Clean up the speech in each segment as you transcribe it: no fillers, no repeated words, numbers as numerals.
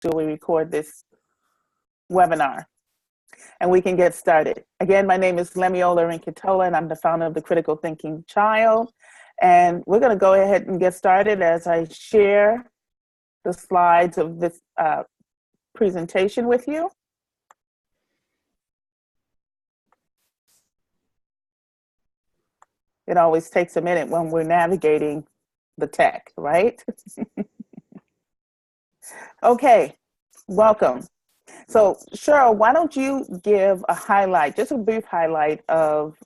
till we record this webinar and we can get started. Again, my name is Lemiola Rinkitola, and I'm the founder of the Critical Thinking Child. And we're going to go ahead and get started as I share the slides of this presentation with you. It always takes a minute when we're navigating the tech, right? Okay, welcome. So Cheryl, why don't you give a highlight, just a brief highlight of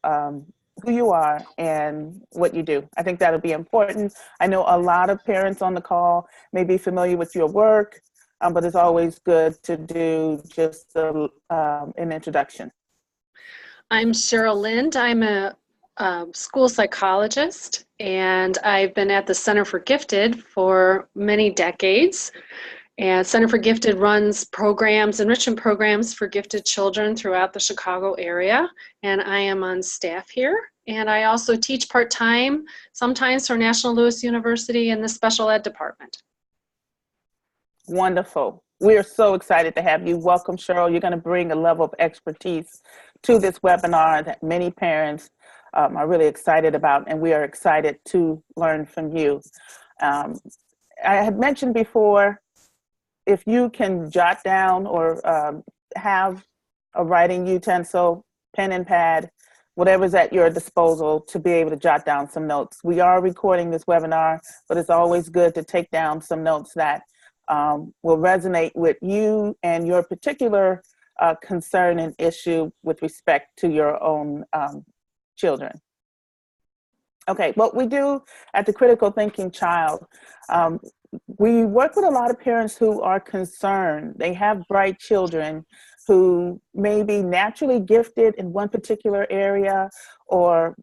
who you are and what you do. I think that'll be important. I know a lot of parents on the call may be familiar with your work, but it's always good to do just an introduction. I'm Cheryl Lind. I'm a school psychologist, and I've been at the Center for Gifted for many decades. And Center for Gifted runs programs, enrichment programs for gifted children throughout the Chicago area. And I am on staff here. And I also teach part-time, sometimes for National Louis University in the special ed department. Wonderful. We are so excited to have you. Welcome, Cheryl. You're going to bring a level of expertise to this webinar that many parents are really excited about, and we are excited to learn from you. I had mentioned before, if you can jot down or have a writing utensil, pen and pad, whatever's at your disposal to be able to jot down some notes. We are recording this webinar, but it's always good to take down some notes that will resonate with you and your particular concern and issue with respect to your own children. Okay, what we do at the Critical Thinking Child, we work with a lot of parents who are concerned. They have bright children who may be naturally gifted in one particular area or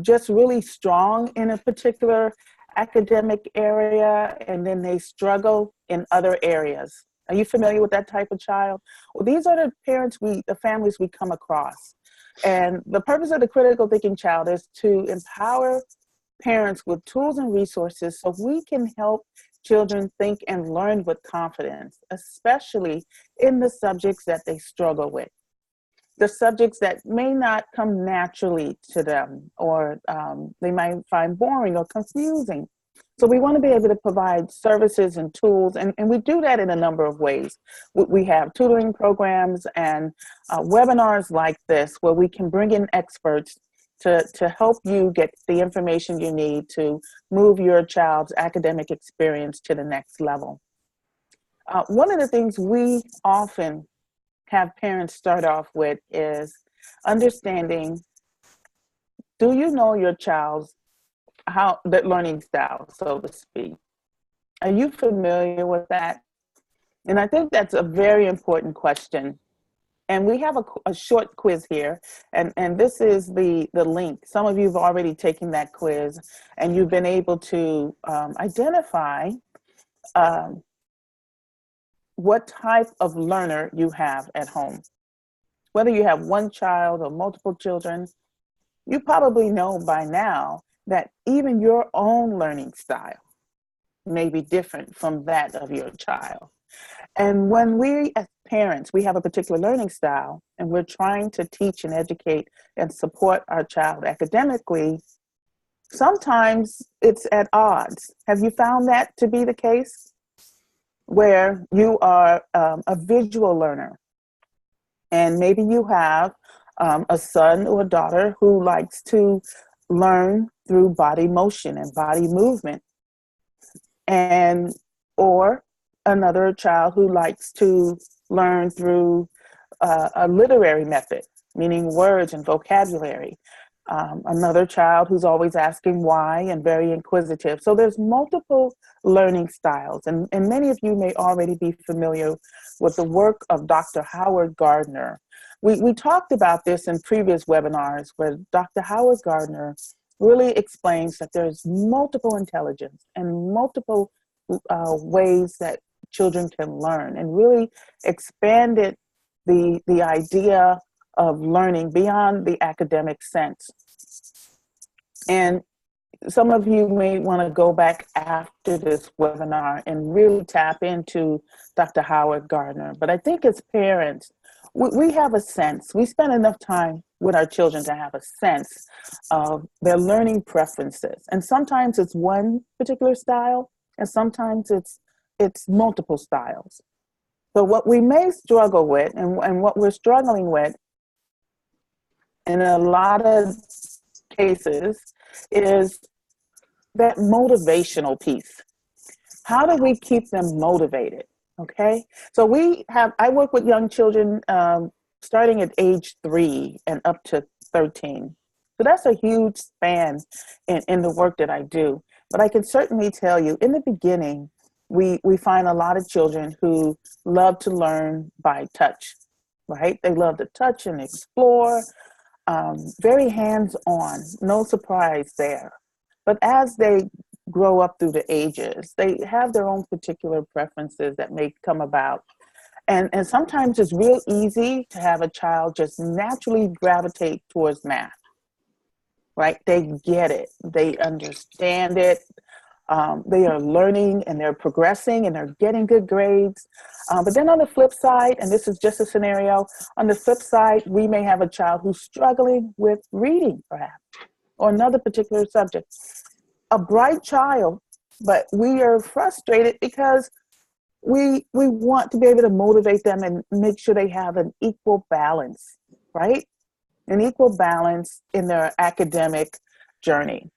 just really strong in a particular academic area, and then they struggle in other areas. Are you familiar with that type of child? Well, these are the parents, the families we come across. And the purpose of the Critical Thinking Child is to empower parents with tools and resources so we can help children think and learn with confidence, especially in the subjects that they struggle with, the subjects that may not come naturally to them, or they might find boring or confusing. So we want to be able to provide services and tools, and we do that in a number of ways. We have tutoring programs and webinars like this where we can bring in experts to help you get the information you need to move your child's academic experience to the next level. One of the things we often have parents start off with is understanding, do you know your child's learning style, so to speak? Are you familiar with that? And I think that's a very important question. And we have a short quiz here, and this is the link. Some of you have already taken that quiz, and you've been able to identify what type of learner you have at home. Whether you have one child or multiple children, you probably know by now that even your own learning style may be different from that of your child. And when we as parents, we have a particular learning style and we're trying to teach and educate and support our child academically, sometimes it's at odds. Have you found that to be the case? Where you are a visual learner and maybe you have a son or a daughter who likes to learn through body motion and body movement, or another child who likes to learn through a literary method, meaning words and vocabulary. Another child who's always asking why and very inquisitive. So there's multiple learning styles, and many of you may already be familiar with the work of Dr. Howard Gardner. We talked about this in previous webinars where Dr. Howard Gardner really explains that there's multiple intelligence and multiple ways that children can learn, and really expanded the idea of learning beyond the academic sense. And some of you may want to go back after this webinar and really tap into Dr. Howard Gardner. But I think as parents, we have a sense, we spend enough time with our children to have a sense of their learning preferences. And sometimes it's one particular style, and sometimes it's multiple styles. So what we may struggle with, and what we're struggling with in a lot of cases, is that motivational piece. How do we keep them motivated? Okay, so I work with young children starting at age 3 and up to 13. So that's a huge span in the work that I do. But I can certainly tell you, in the beginning, we find a lot of children who love to learn by touch, right? They love to touch and explore, very hands-on, no surprise there. But as they grow up through the ages, they have their own particular preferences that may come about. And sometimes it's real easy to have a child just naturally gravitate towards math, right? They get it, they understand it, they are learning and they're progressing and they're getting good grades. But then on the flip side, and this is just a scenario, on the flip side, we may have a child who's struggling with reading perhaps, or another particular subject. A bright child, but we are frustrated because we want to be able to motivate them and make sure they have an equal balance, right? An equal balance in their academic journey.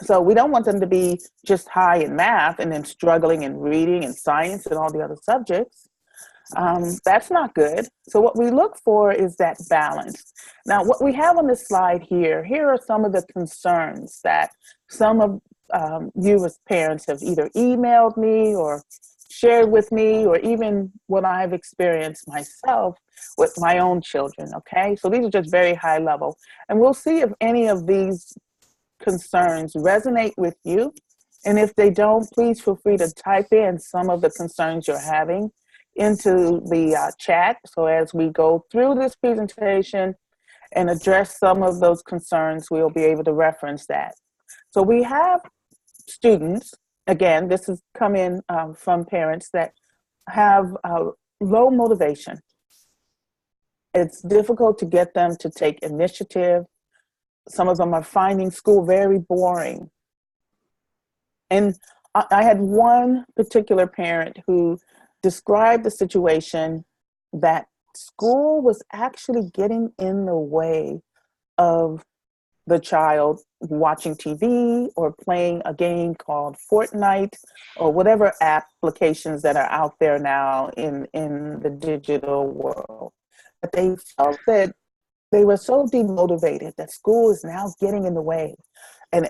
So we don't want them to be just high in math and then struggling in reading and science and all the other subjects. That's not good. So what we look for is that balance. Now, what we have on this slide here are some of the concerns that some of you as parents have either emailed me or shared with me, or even what I've experienced myself with my own children, okay? So these are just very high level. And we'll see if any of these concerns resonate with you. And if they don't, please feel free to type in some of the concerns you're having into the chat. So as we go through this presentation and address some of those concerns, we'll be able to reference that. So we have students, again, this has come in from parents that have low motivation. It's difficult to get them to take initiative. Some of them are finding school very boring. And I had one particular parent who described the situation that school was actually getting in the way of the child watching TV or playing a game called Fortnite or whatever applications that are out there now in the digital world. But they felt that they were so demotivated that school is now getting in the way. And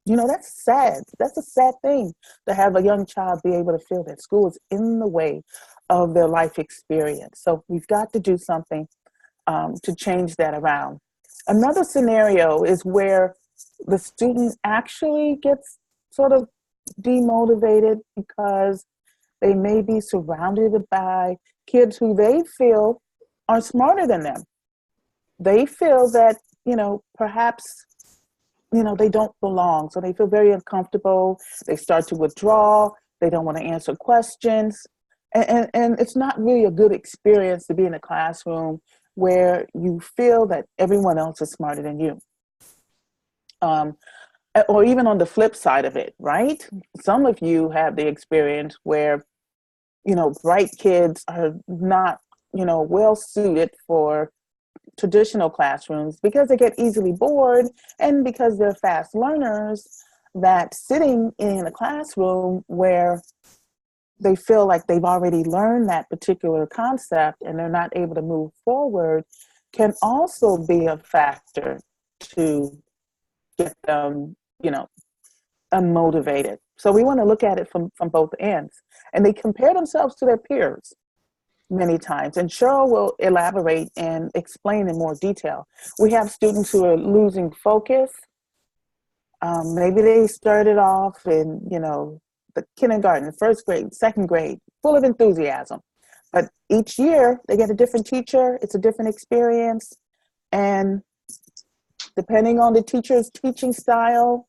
you know, that's sad. That's a sad thing to have a young child be able to feel that school is in the way of their life experience. So we've got to do something to change that around. Another scenario is where the student actually gets sort of demotivated because they may be surrounded by kids who they feel are smarter than them. They feel that, you know, perhaps, you know, they don't belong. So they feel very uncomfortable. They start to withdraw. They don't want to answer questions. And it's not really a good experience to be in a classroom where you feel that everyone else is smarter than you. Or even on the flip side of it, right? Some of you have the experience where, you know, bright kids are not, you know, well suited for traditional classrooms because they get easily bored and because they're fast learners, that sitting in a classroom where they feel like they've already learned that particular concept and they're not able to move forward can also be a factor to get them, you know, unmotivated. So we want to look at it from both ends. And they compare themselves to their peers many times. And Cheryl will elaborate and explain in more detail. We have students who are losing focus. Maybe they started off in, you know, the kindergarten, first grade, second grade, full of enthusiasm. But each year they get a different teacher. It's a different experience. And Depending on the teacher's teaching style,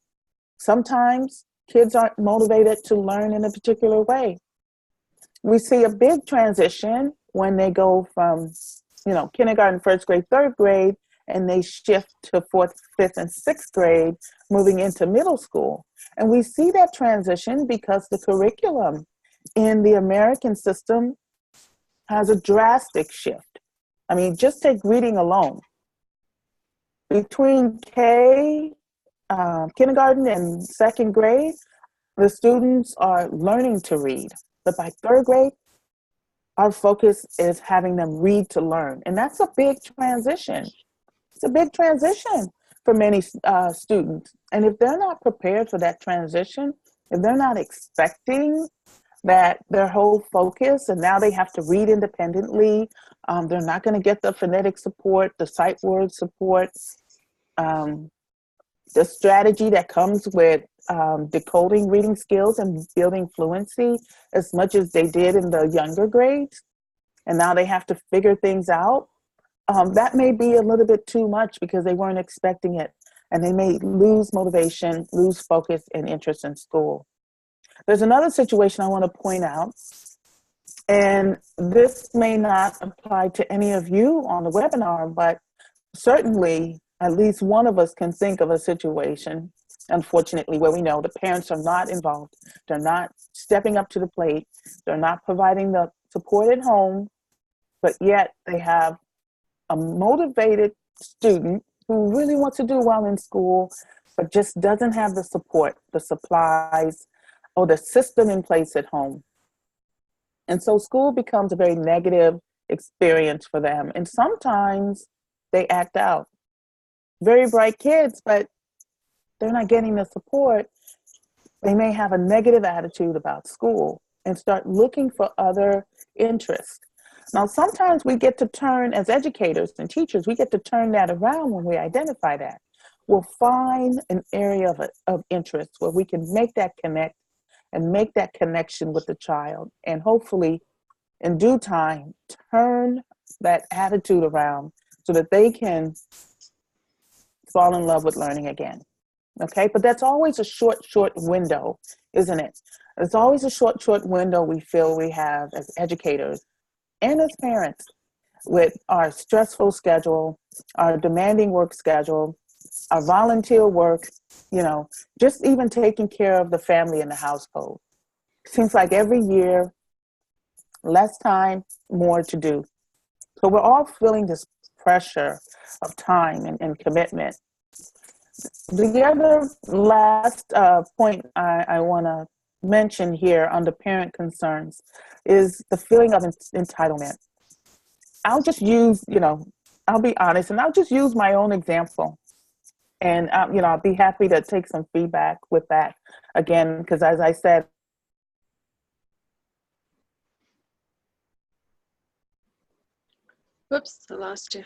sometimes kids aren't motivated to learn in a particular way. We see a big transition when they go from, kindergarten, first grade, third grade, and they shift to fourth, fifth, and sixth grade, moving into middle school. And we see that transition because the curriculum in the American system has a drastic shift. I mean, just take reading alone. Between kindergarten and second grade, the students are learning to read. But by third grade, our focus is having them read to learn. And that's a big transition. It's a big transition for many students. And if they're not prepared for that transition, if they're not expecting that their whole focus, and now they have to read independently, they're not going to get the phonetic support, the sight word support, the strategy that comes with decoding reading skills and building fluency as much as they did in the younger grades. And now they have to figure things out. That may be a little bit too much because they weren't expecting it. And they may lose motivation, lose focus and interest in school. There's another situation I want to point out. And this may not apply to any of you on the webinar, but certainly at least one of us can think of a situation, unfortunately, where we know the parents are not involved. They're not stepping up to the plate. They're not providing the support at home, but yet they have a motivated student who really wants to do well in school, but just doesn't have the support, the supplies, or the system in place at home. And so school becomes a very negative experience for them. And sometimes they act out. Very bright kids, but they're not getting the support. They may have a negative attitude about school and start looking for other interests. Now, sometimes we get to turn, as educators and teachers, we get to turn that around when we identify that. We'll find an area of interest where we can make that connect and make that connection with the child, and hopefully in due time turn that attitude around so that they can fall in love with learning again. Okay, but that's always a short window, isn't it? It's always a short window we feel we have as educators and as parents with our stressful schedule, our demanding work schedule, our volunteer work, just even taking care of the family and the household. Seems like every year, less time, more to do. So we're all feeling this pressure of time and commitment. The other last point I want to mention here under parent concerns is the feeling of entitlement. I'll just use, I'll be honest, and I'll just use my own example. And, I'll be happy to take some feedback with that again, because as I said, Whoops, I lost you.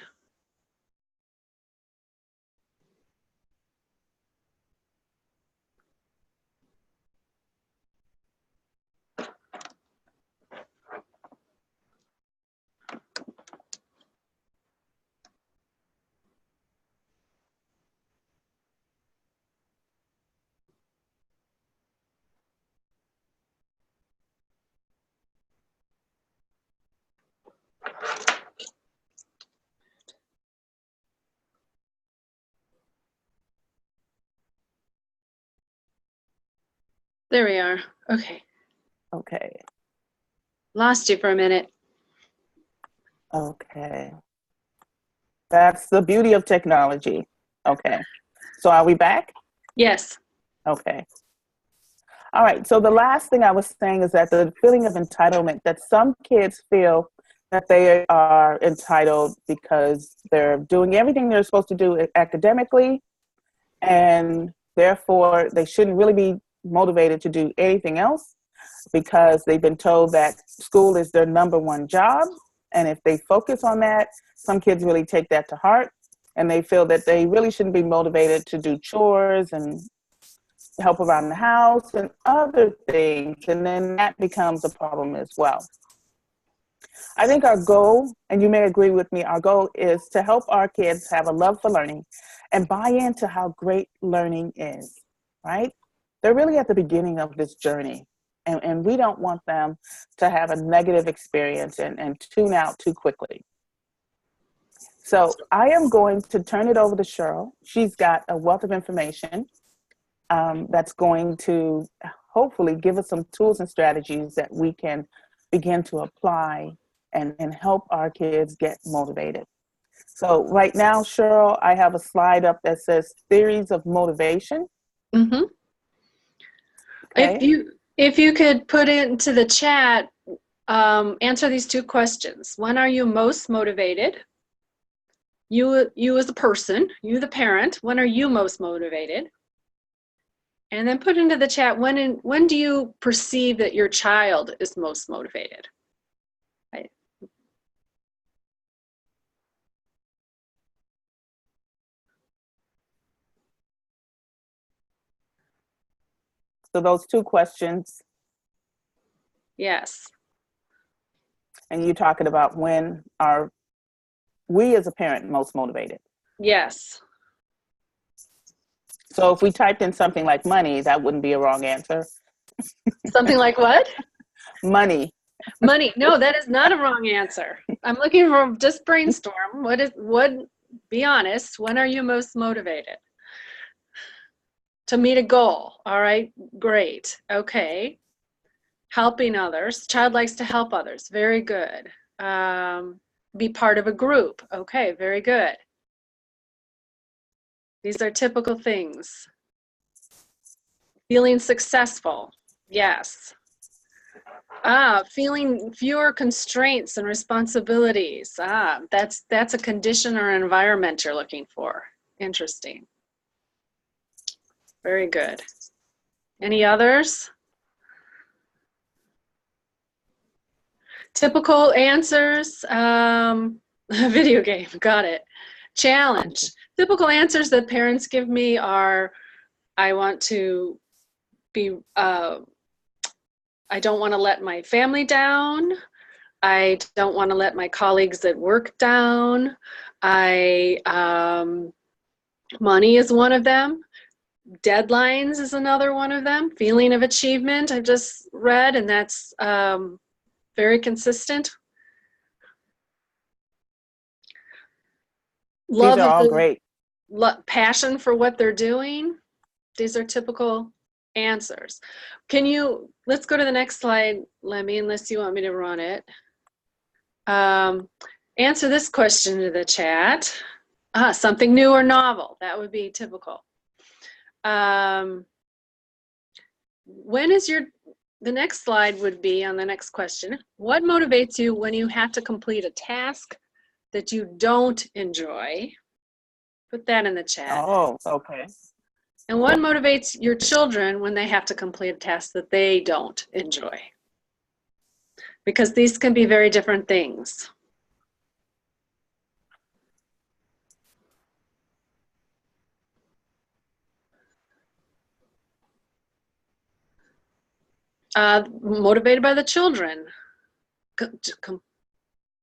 There we are. Okay. Okay. Lost you for a minute. Okay. That's the beauty of technology. Okay. So are we back? Yes. Okay. All right. So the last thing I was saying is that the feeling of entitlement, that some kids feel that they are entitled because they're doing everything they're supposed to do academically, and therefore they shouldn't really be motivated to do anything else because they've been told that school is their number one job. And if they focus on that, some kids really take that to heart, and they feel that they really shouldn't be motivated to do chores and help around the house and other things. And then that becomes a problem as well. I think our goal, and you may agree with me, our goal is to help our kids have a love for learning and buy into how great learning is, right? They're really at the beginning of this journey. And we don't want them to have a negative experience and tune out too quickly. So I am going to turn it over to Cheryl. She's got a wealth of information that's going to hopefully give us some tools and strategies that we can begin to apply and help our kids get motivated. So right now, Cheryl, I have a slide up that says theories of motivation. Mm-hmm. Okay. If you could put into the chat, answer these two questions. When are you most motivated? You as a person, you the parent, when are you most motivated? And then put into the chat, when do you perceive that your child is most motivated? Right. So those two questions. Yes. And you're talking about when are we as a parent most motivated? Yes. So if we typed in something like money, that wouldn't be a wrong answer. Something like what? Money. Money. No, that is not a wrong answer. I'm looking for just brainstorm. Be honest, when are you most motivated? To meet a goal. All right, great. Okay. Helping others. Child likes to help others. Very good. Be part of a group. Okay, very good. These are typical things. Feeling successful. Yes. Feeling fewer constraints and responsibilities. That's a condition or environment you're looking for. Interesting. Very good. Any others? Typical answers. Video game. Got it. Challenge. Typical answers that parents give me are, I want to be, I don't want to let my family down. I don't want to let my colleagues at work down. Money is one of them. Deadlines is another one of them. Feeling of achievement, I just read, and that's very consistent. Love These are all great. Passion for what they're doing. These are typical answers. Let's go to the next slide, Lemmy, unless you want me to run it. Answer this question to the chat. Something new or novel, that would be typical. The next slide would be on the next question. What motivates you when you have to complete a task that you don't enjoy? Put that in the chat. Oh, okay. And what motivates your children when they have to complete a task that they don't enjoy? Because these can be very different things. Motivated by the children.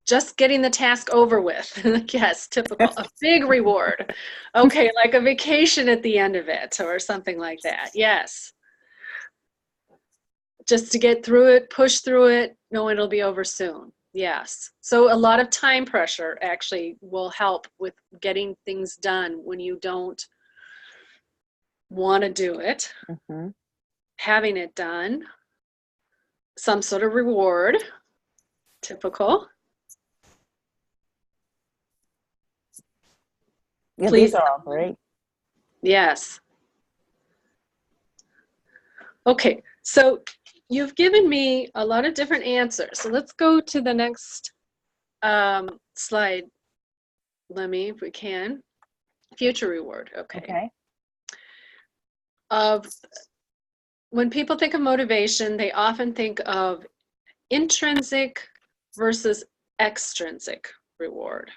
Just getting the task over with. Yes, typical. A big reward. Okay, like a vacation at the end of it or something like that. Yes. Just to get through it, push through it, knowing it'll be over soon. Yes. So a lot of time pressure actually will help with getting things done when you don't want to do it. Mm-hmm. Having it done. Some sort of reward. Typical. Yeah, these are all great. Yes. Okay, so you've given me a lot of different answers. So let's go to the next slide, Lemmy, if we can. Future reward, okay. When people think of motivation, they often think of intrinsic versus extrinsic reward.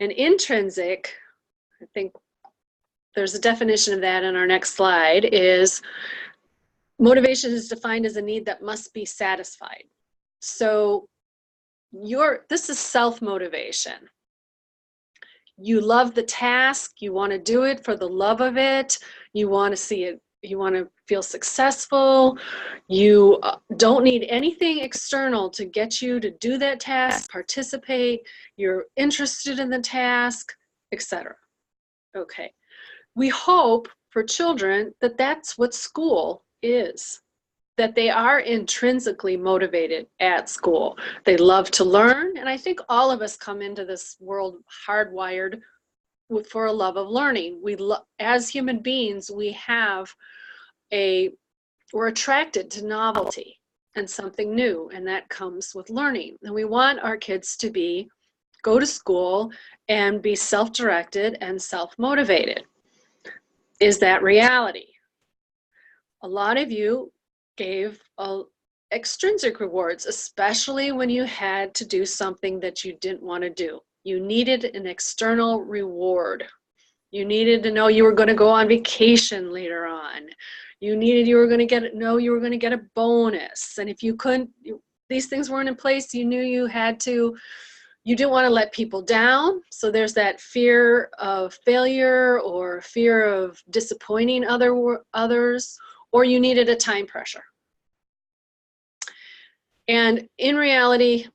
And intrinsic, I think there's a definition of that in our next slide, is motivation is defined as a need that must be satisfied. So this is self-motivation. You love the task, you want to do it for the love of it, you want to see it, you want to feel successful, you don't need anything external to get you to do that task, participate, you're interested in the task, etc. Okay. We hope for children that that's what school is, that they are intrinsically motivated at school. They love to learn, and I think all of us come into this world hardwired for a love of learning. As human beings, we're attracted to novelty and something new, and that comes with learning. And we want our kids to go to school and be self-directed and self-motivated. Is that reality? A lot of you gave extrinsic rewards, especially when you had to do something that you didn't want to do. You needed an external reward. You needed to know you were going to go on vacation later on. You were going to get a bonus. And if you couldn't, these things weren't in place, you knew you didn't want to let people down. So there's that fear of failure or fear of disappointing others, or you needed a time pressure. And in reality,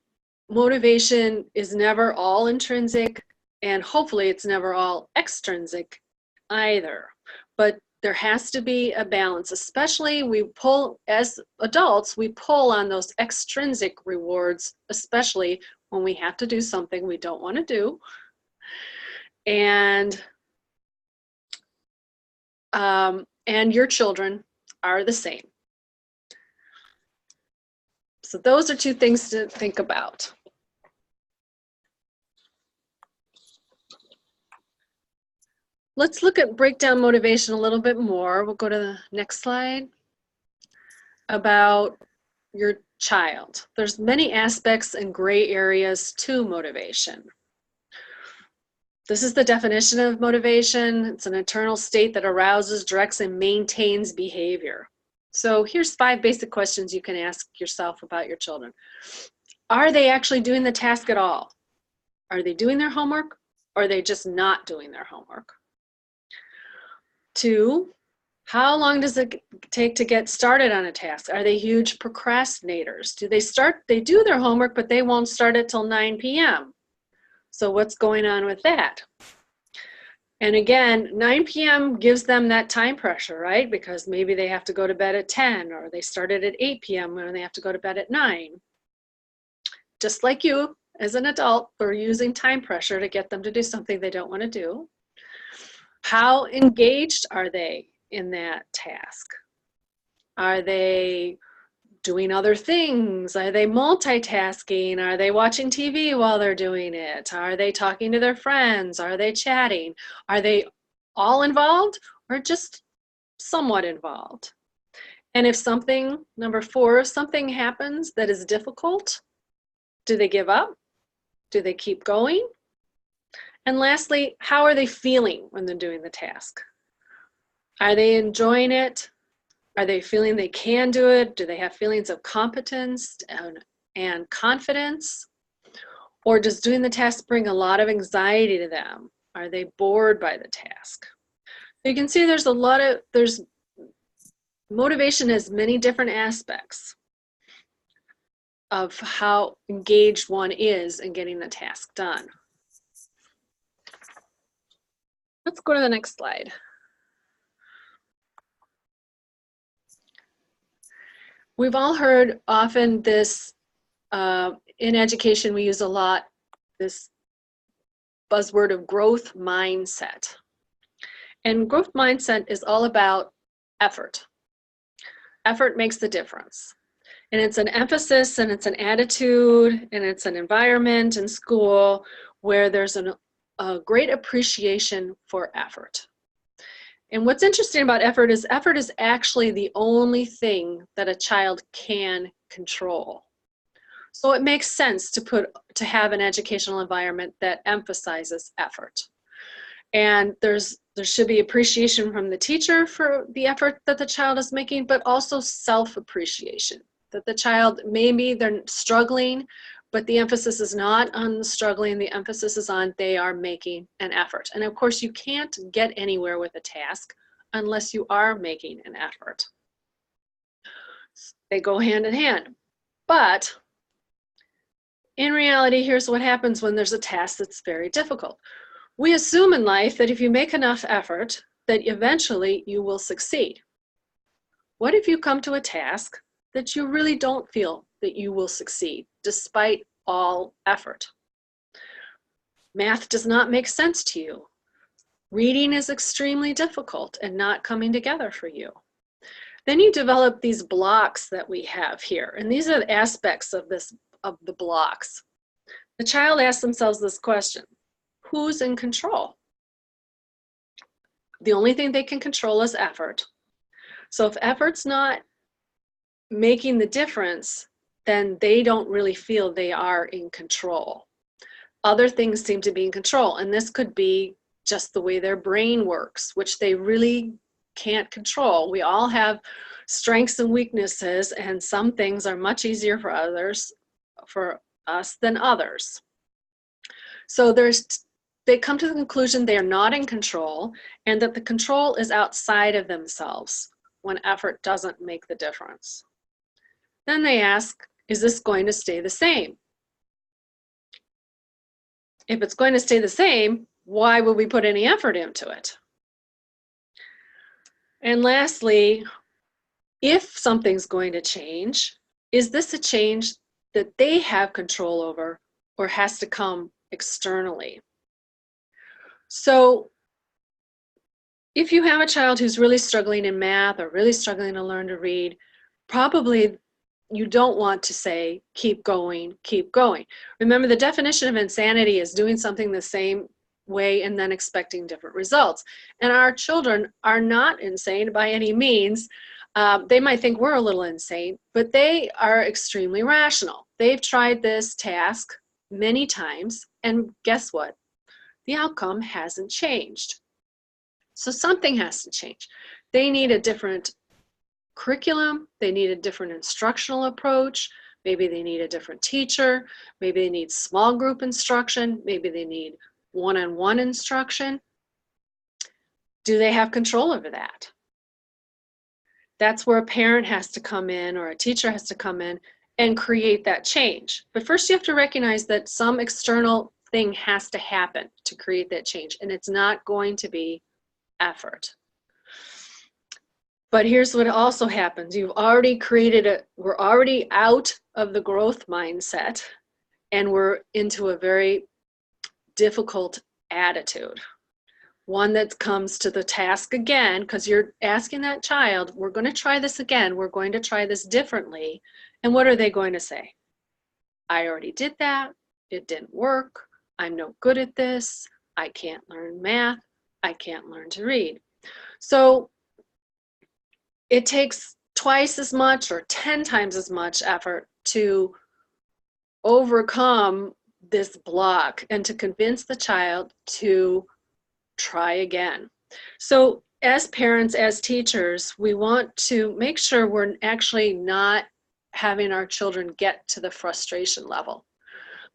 motivation is never all intrinsic, and hopefully it's never all extrinsic either. But there has to be a balance, especially as adults, we pull on those extrinsic rewards, especially when we have to do something we don't want to do. And your children are the same. So those are two things to think about. Let's break down motivation a little bit more. We'll go to the next slide. About your child. There's many aspects and gray areas to motivation. This is the definition of motivation. It's an internal state that arouses, directs, and maintains behavior. So here's 5 basic questions you can ask yourself about your children. Are they actually doing the task at all? Are they doing their homework, or are they just not doing their homework? 2, how long does it take to get started on a task? Are they huge procrastinators? They do their homework, but they won't start it till 9 p.m. So what's going on with that? And again, 9 p.m. gives them that time pressure, right? Because maybe they have to go to bed at 10, or they started at 8 p.m. when they have to go to bed at 9. Just like you, as an adult, we're using time pressure to get them to do something they don't want to do. How engaged are they in that task? Are they doing other things? Are they multitasking? Are they watching TV while they're doing it? Are they talking to their friends? Are they chatting? Are they all involved, or just somewhat involved? And if number 4, if something happens that is difficult, do they give up? Do they keep going? And lastly, how are they feeling when they're doing the task? Are they enjoying it? Are they feeling they can do it? Do they have feelings of competence and confidence? Or does doing the task bring a lot of anxiety to them? Are they bored by the task? So you can see there's motivation has many different aspects of how engaged one is in getting the task done. Let's go to the next slide. We've all heard often this, in education we use a lot, this buzzword of growth mindset. And growth mindset is all about effort. Effort makes the difference. And it's an emphasis, and it's an attitude, and it's an environment in school where there's a great appreciation for effort. And what's interesting about effort is actually the only thing that a child can control. So it makes sense to have an educational environment that emphasizes effort. And there should be appreciation from the teacher for the effort that the child is making, but also self-appreciation. That the child, maybe they're struggling, But the emphasis is not on struggling, the emphasis is on they are making an effort. And of course, you can't get anywhere with a task unless you are making an effort. They go hand in hand. But in reality, here's what happens when there's a task that's very difficult. We assume in life that if you make enough effort, that eventually you will succeed. What if you come to a task that you really don't feel that you will succeed, despite all effort? Math does not make sense to you. Reading is extremely difficult and not coming together for you. Then you develop these blocks that we have here, and these are the aspects of the blocks. The child asks themselves this question: who's in control? The only thing they can control is effort. So if effort's not making the difference, then they don't really feel they are in control. Other things seem to be in control, and this could be just the way their brain works, which they really can't control. We all have strengths and weaknesses, and some things are much easier for us than others. So they come to the conclusion they are not in control, and that the control is outside of themselves when effort doesn't make the difference. Then they ask, is this going to stay the same? If it's going to stay the same, why would we put any effort into it? And lastly, if something's going to change, is this a change that they have control over or has to come externally? So if you have a child who's really struggling in math or really struggling to learn to read, probably you don't want to say, keep going, keep going. Remember, the definition of insanity is doing something the same way and then expecting different results. And our children are not insane by any means. They might think we're a little insane, but they are extremely rational. They've tried this task many times, and guess what? The outcome hasn't changed. So something has to change. They need a different curriculum, they need a different instructional approach, maybe they need a different teacher, maybe they need small group instruction, maybe they need one-on-one instruction. Do they have control over that? That's where a parent has to come in or a teacher has to come in and create that change. But first you have to recognize that some external thing has to happen to create that change, and it's not going to be effort. But here's what also happens. You've already we're already out of the growth mindset, and we're into a very difficult attitude. One that comes to the task again, because you're asking that child, we're going to try this again, we're going to try this differently. And what are they going to say? I already did that, it didn't work, I'm no good at this, I can't learn math, I can't learn to read. So it takes twice as much or 10 times as much effort to overcome this block and to convince the child to try again. So as parents, as teachers, we want to make sure we're actually not having our children get to the frustration level,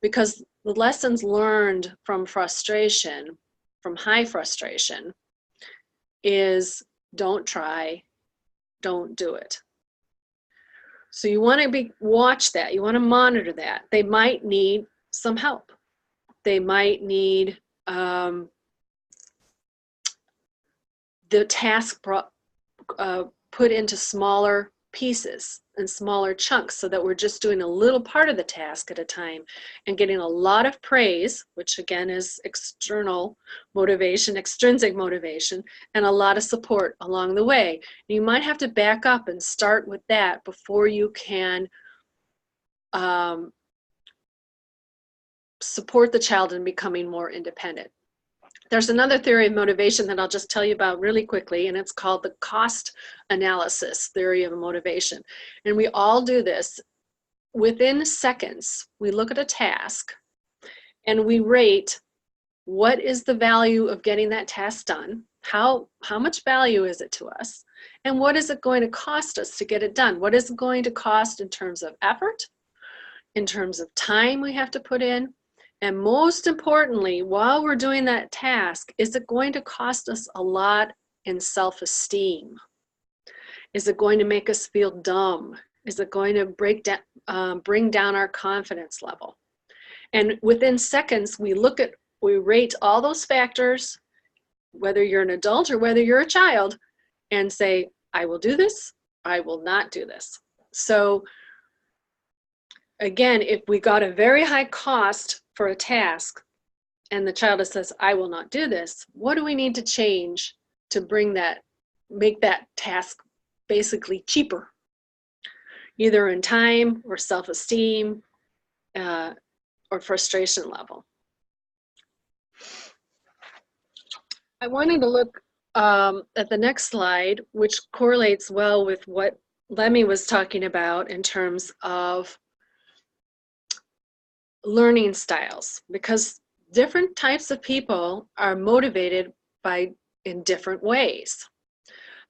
because the lessons learned from frustration, from high frustration, is don't try, don't do it. So you want to watch that. You want to monitor that. They might need some help. They might need the task put into smaller pieces and smaller chunks so that we're just doing a little part of the task at a time and getting a lot of praise, which again is external motivation, extrinsic motivation, and a lot of support along the way. You might have to back up and start with that before you can support the child in becoming more independent. There's another theory of motivation that I'll just tell you about really quickly, and it's called the cost analysis theory of motivation. And we all do this. Within seconds, we look at a task and we rate what is the value of getting that task done, how much value is it to us, and what is it going to cost us to get it done? What is it going to cost in terms of effort, in terms of time we have to put in, and most importantly, while we're doing that task, is it going to cost us a lot in self-esteem? Is it going to make us feel dumb? Is it going to bring down our confidence level? And within seconds, we rate all those factors, whether you're an adult or whether you're a child, and say, I will do this, I will not do this. So again, if we got a very high cost for a task and the child says, I will not do this, what do we need to change to make that task basically cheaper, either in time or self-esteem or frustration level? I wanted to look at the next slide, which correlates well with what Lemmy was talking about in terms of learning styles, because different types of people are motivated in different ways.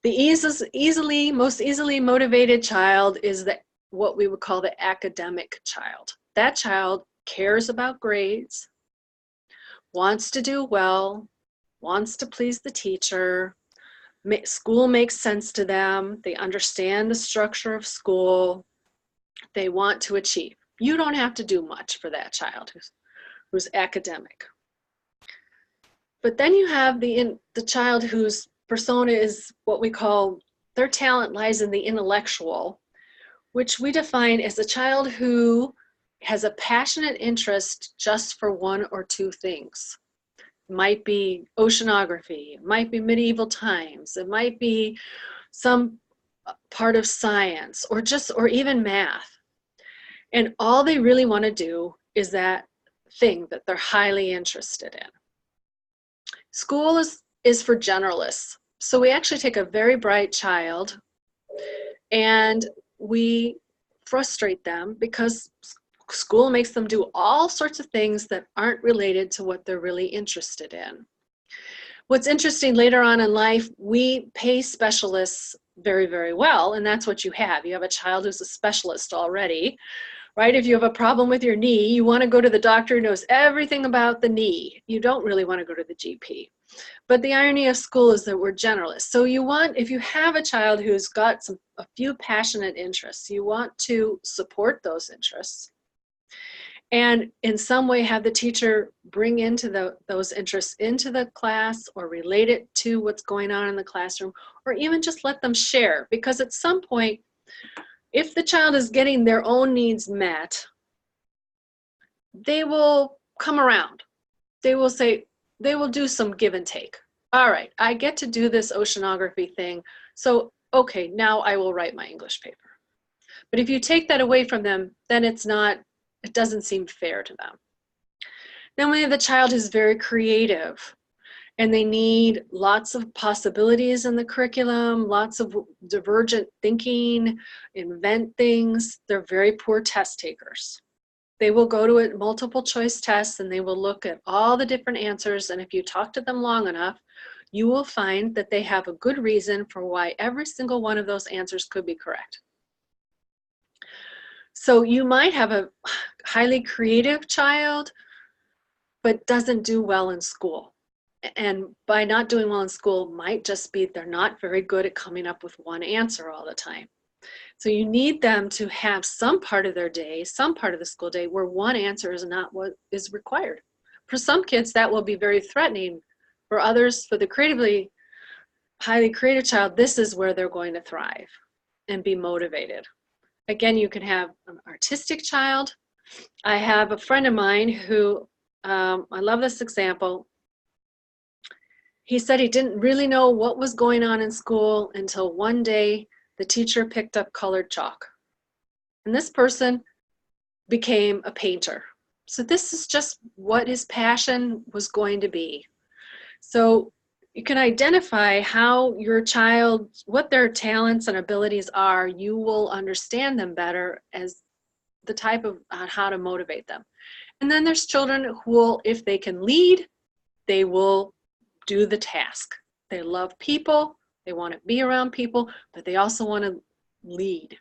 The most easily motivated child is what we would call the academic child. That child cares about grades, wants to do well, wants to please the teacher. School makes sense to them. They understand the structure of school. They want to achieve. You don't have to do much for that child who's academic. But then you have the child whose persona is what we call, their talent lies in the intellectual, which we define as a child who has a passionate interest just for one or two things. It might be oceanography, it might be medieval times, it might be some part of science, or even math. And all they really want to do is that thing that they're highly interested in. School is for generalists. So we actually take a very bright child and we frustrate them because school makes them do all sorts of things that aren't related to what they're really interested in. What's interesting, later on in life, we pay specialists very, very well, and that's what you have. You have a child who's a specialist already, right? If you have a problem with your knee, you want to go to the doctor who knows everything about the knee. You don't really want to go to the GP. But the irony of school is that we're generalists. So if you have a child who's got a few passionate interests, you want to support those interests and in some way have the teacher bring those interests into the class or relate it to what's going on in the classroom, or even just let them share. Because at some point, if the child is getting their own needs met, they will come around. They will do some give and take. All right, I get to do this oceanography thing, so okay, now I will write my English paper. But if you take that away from them, then it doesn't seem fair to them. Then we have the child who's very creative, and they need lots of possibilities in the curriculum, lots of divergent thinking, invent things. They're very poor test takers. They will go to multiple choice tests and they will look at all the different answers, and if you talk to them long enough, you will find that they have a good reason for why every single one of those answers could be correct. So you might have a highly creative child, but doesn't do well in school. And by not doing well in school might just be they're not very good at coming up with one answer all the time. So you need them to have some part of their day, some part of the school day, where one answer is not what is required. For some kids, that will be very threatening. For others, for the highly creative child, this is where they're going to thrive and be motivated. Again, you can have an artistic child. I have a friend of mine who, I love this example. He said he didn't really know what was going on in school until one day the teacher picked up colored chalk. And this person became a painter. So this is just what his passion was going to be. So you can identify how your child, what their talents and abilities are. You will understand them better as the type of how to motivate them. And then there's children who will, if they can lead, they will do the task. They love people, they want to be around people, but they also want to lead.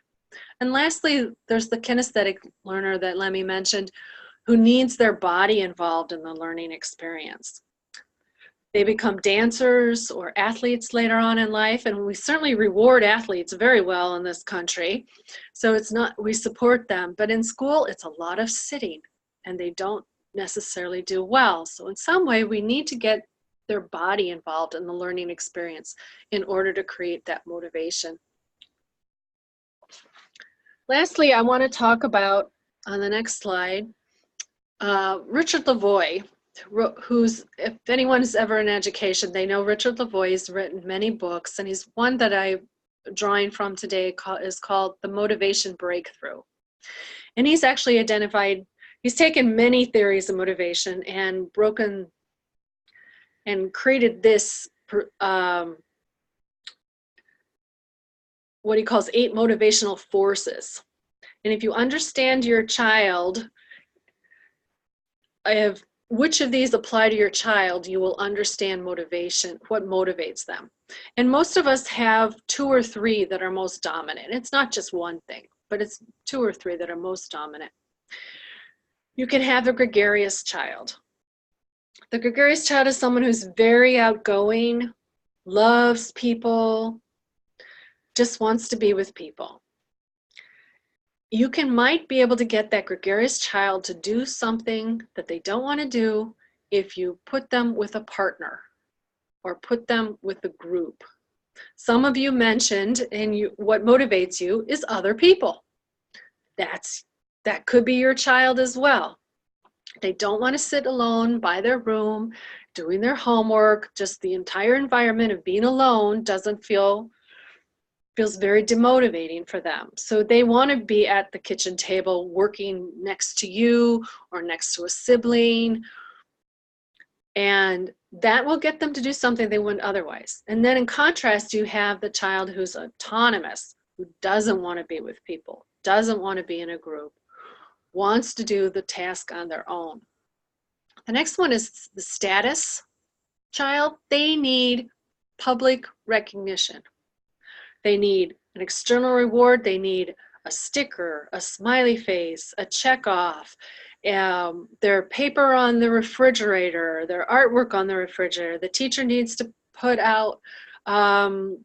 And lastly, there's the kinesthetic learner that Lemmy mentioned, who needs their body involved in the learning experience. They become dancers or athletes later on in life, and we certainly reward athletes very well in this country. So it's not, we support them, but in school it's a lot of sitting and they don't necessarily do well. So in some way we need to get their body involved in the learning experience in order to create that motivation. Lastly, I want to talk about, on the next slide, Richard Lavoie, who's, if anyone's ever in education, they know Richard Lavoie has written many books, and he's one that I'm drawing from today is called The Motivation Breakthrough. And he's actually identified, he's taken many theories of motivation and broken and created this, what he calls 8 motivational forces. And if you understand your child, which of these apply to your child, you will understand motivation, what motivates them. And most of us have 2 or 3 that are most dominant. It's not just one thing, but it's 2 or 3 that are most dominant. You can have a gregarious child. The gregarious child is someone who's very outgoing, loves people, just wants to be with people. You might be able to get that gregarious child to do something that they don't want to do if you put them with a partner or put them with a group. Some of you mentioned, and what motivates you is other people. That could be your child as well. They don't want to sit alone by their room, doing their homework. Just the entire environment of being alone feels very demotivating for them. So they want to be at the kitchen table working next to you or next to a sibling. And that will get them to do something they wouldn't otherwise. And then in contrast, you have the child who's autonomous, who doesn't want to be with people, doesn't want to be in a group, wants to do the task on their own. The next one is the status child. They need public recognition. They need an external reward. They need a sticker, a smiley face, a check off, their paper on the refrigerator, their artwork on the refrigerator. The teacher needs to put on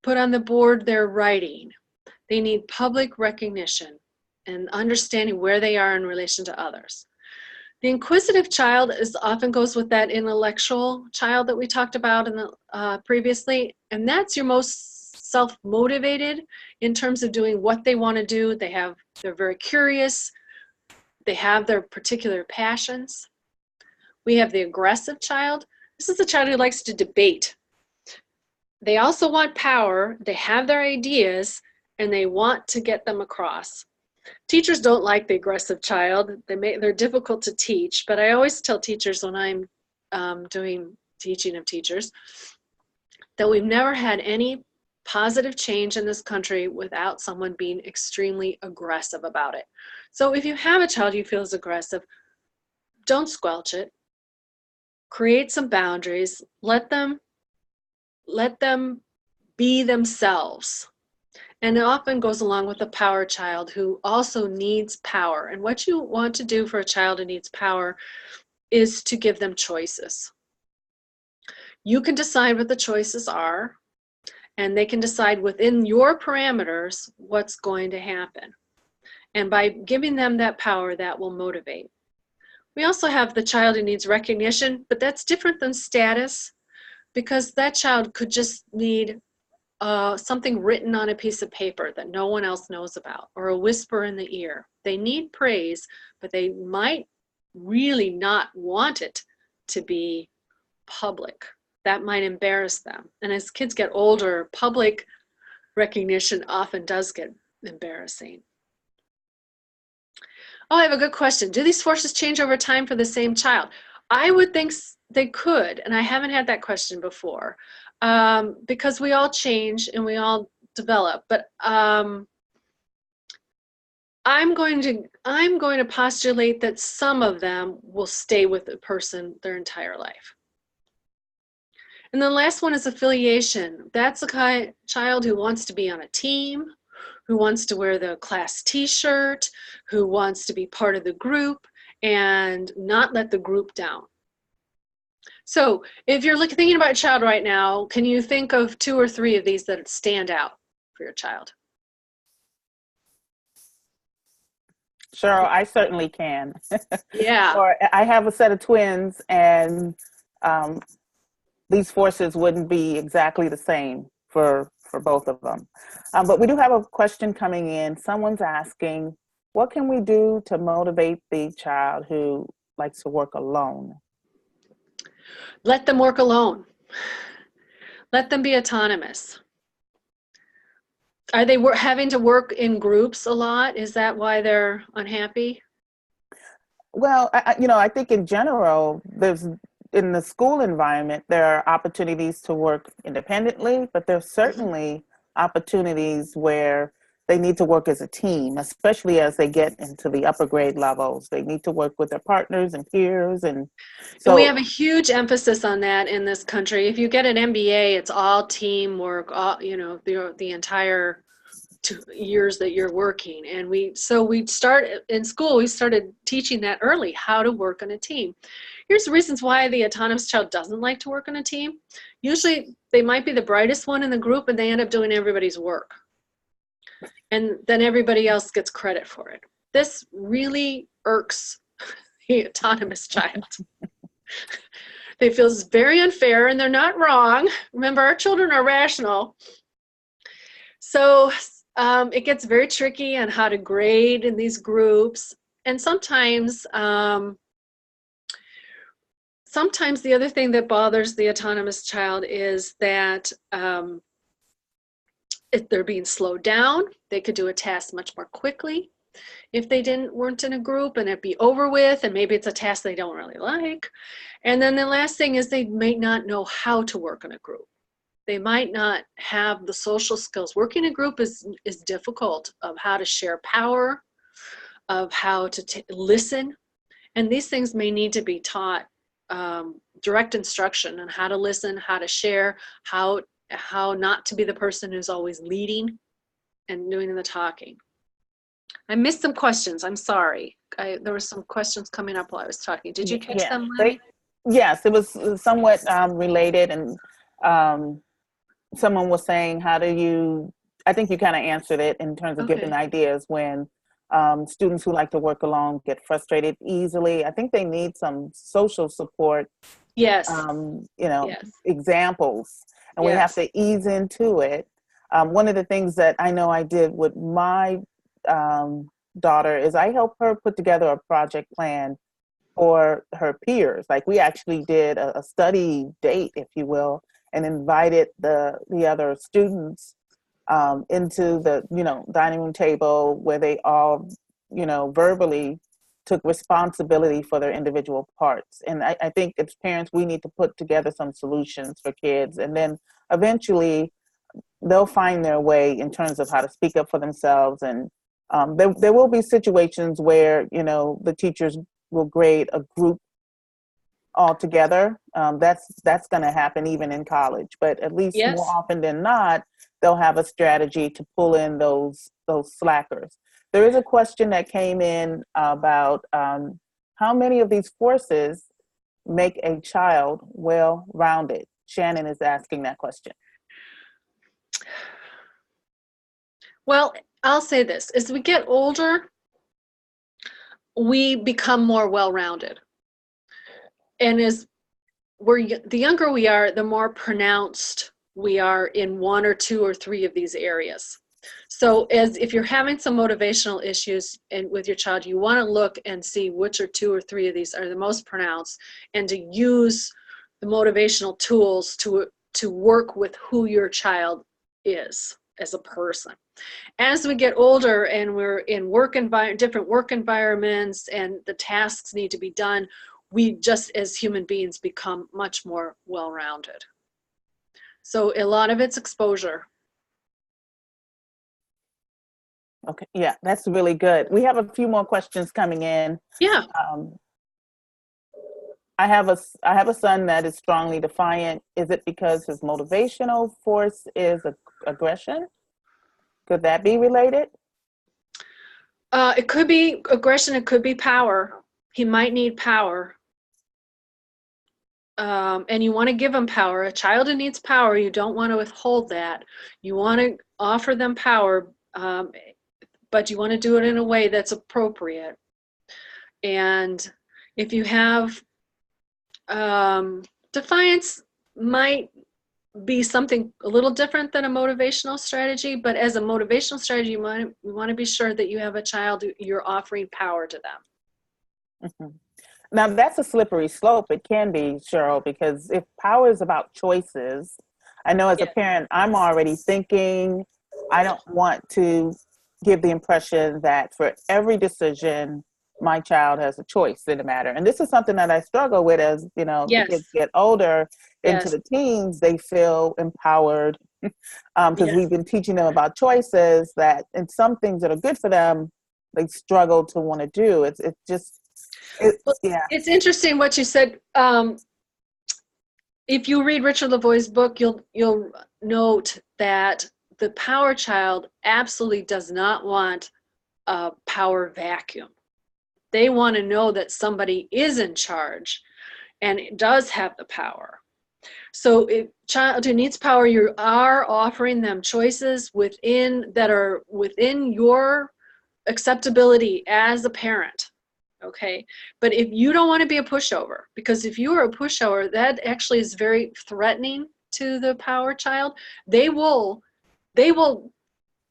the board their writing. They need public recognition and understanding where they are in relation to others. The inquisitive child often goes with that intellectual child that we talked about previously, and that's your most self-motivated in terms of doing what they want to do. They're very curious. They have their particular passions. We have the aggressive child. This is the child who likes to debate. They also want power. They have their ideas, and they want to get them across. Teachers don't like the aggressive child. They're difficult to teach, but I always tell teachers when I'm doing teaching of teachers that we've never had any positive change in this country without someone being extremely aggressive about it. So if you have a child you feel is aggressive, don't squelch it. Create some boundaries. Let them be themselves. And it often goes along with the power child who also needs power. And what you want to do for a child who needs power is to give them choices. You can decide what the choices are, and they can decide within your parameters what's going to happen. And by giving them that power, that will motivate. We also have the child who needs recognition, but that's different than status, because that child could just need something written on a piece of paper that no one else knows about, or a whisper in the ear. They need praise, but they might really not want it to be public. That might embarrass them. And as kids get older, public recognition often does get embarrassing. Oh, I have a good question. Do these forces change over time for the same child? I would think they could, and I haven't had that question before, because we all change and we all develop. But I'm going to postulate that some of them will stay with a person their entire life. And the last one is affiliation. That's a child who wants to be on a team, who wants to wear the class t-shirt, who wants to be part of the group and not let the group down. So if you're thinking about a child right now, can you think of 2 or 3 of these that stand out for your child? Cheryl, I certainly can. Yeah. Or I have a set of twins, and these forces wouldn't be exactly the same for both of them. But we do have a question coming in. Someone's asking, what can we do to motivate the child who likes to work alone? Let them work alone. Let them be autonomous. Are they having to work in groups a lot? Is that why they're unhappy? Well, I think in general, in the school environment, there are opportunities to work independently, but there's certainly opportunities where they need to work as a team, especially as they get into the upper grade levels. They need to work with their partners and peers. And And we so, have a huge emphasis on that in this country. If you get an MBA, it's all teamwork, all, the entire 2 years that you're working. And we start in school, we started teaching that early, how to work on a team. Here's the reasons why the autonomous child doesn't like to work on a team. Usually they might be the brightest one in the group and they end up doing everybody's work. And then everybody else gets credit for it. This really irks the autonomous child. They feel it's very unfair, and they're not wrong. Remember, our children are rational. So it gets very tricky on how to grade in these groups. And sometimes the other thing that bothers the autonomous child is that if they're being slowed down, they could do a task much more quickly if they weren't in a group, and it'd be over with, and maybe it's a task they don't really like. And then the last thing is they may not know how to work in a group. They might not have the social skills. Working in a group is difficult, of how to share power, of how to listen. And these things may need to be taught direct instruction on how to listen, how to share, how not to be the person who's always leading and doing the talking. I missed some questions. I'm sorry. There were some questions coming up while I was talking. Did you catch them, Lynn? Yes, it was somewhat related. And someone was saying, I think you kind of answered it in terms of giving ideas when students who like to work alone get frustrated easily. I think they need some social support. Yes. Yes. Examples, and we have to ease into it. One of the things that I know I did with my daughter is I helped her put together a project plan for her peers. Like, we actually did a study date, if you will, and invited the other students into the dining room table, where they all verbally took responsibility for their individual parts. And I think as parents, we need to put together some solutions for kids, and then eventually they'll find their way in terms of how to speak up for themselves. And there will be situations where the teachers will grade a group all together. That's going to happen even in college, but at least more often than not, they'll have a strategy to pull in those slackers. There is a question that came in about how many of these forces make a child well-rounded. Shannon is asking that question. Well, I'll say this: as we get older, we become more well-rounded. And the younger we are, the more pronounced we are in 1 or 2 or 3 of these areas. So if you're having some motivational issues with your child, you want to look and see which are 2 or 3 of these are the most pronounced, and to use the motivational tools to work with who your child is as a person. As we get older and we're in different work environments, and the tasks need to be done, we just as human beings become much more well-rounded. So a lot of it's exposure. Okay, yeah, that's really good. We have a few more questions coming in. Yeah. I have a son that is strongly defiant. Is it because his motivational force is aggression? Could that be related? It could be aggression. It could be power. He might need power. And you want to give him power. A child who needs power, you don't want to withhold that. You want to offer them power, but you want to do it in a way that's appropriate. And if you have defiance, might be something a little different than a motivational strategy, but as a motivational strategy, you want to be sure that you have a child you're offering power to them. Mm-hmm. Now, that's a slippery slope. It can be, Cheryl, because if power is about choices, I know as a parent, I'm already thinking, I don't want to give the impression that for every decision, my child has a choice in the matter. And this is something that I struggle with as, the kids get older into the teens, they feel empowered because we've been teaching them about choices that, and some things that are good for them, they struggle to want to do. It's interesting what you said. If you read Richard Lavoie's book, you'll note that the power child absolutely does not want a power vacuum. They want to know that somebody is in charge and does have the power. So if child who needs power, you are offering them choices that are within your acceptability as a parent. Okay. But if you don't want to be a pushover, because if you are a pushover, that actually is very threatening to the power child. They will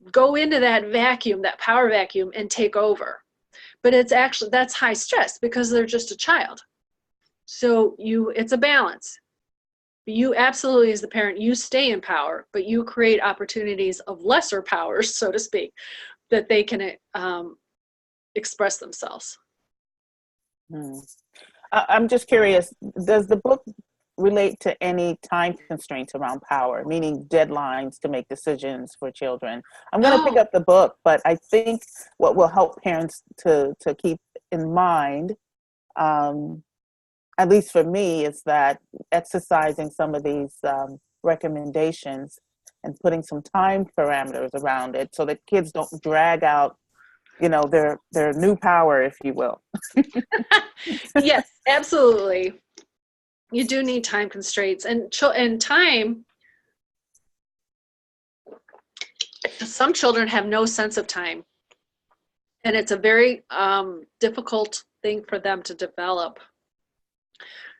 go into that vacuum, that power vacuum, and take over. But that's high stress because they're just a child. So it's a balance. You absolutely, as the parent, you stay in power, but you create opportunities of lesser powers, so to speak, that they can express themselves. I'm just curious, does the book relate to any time constraints around power, meaning deadlines to make decisions for children? I'm going to pick up the book, but I think what will help parents to keep in mind, at least for me, is that exercising some of these recommendations and putting some time parameters around it so that kids don't drag out their new power, if you will. Yes, absolutely. You do need time constraints and time. Some children have no sense of time, and it's a very difficult thing for them to develop.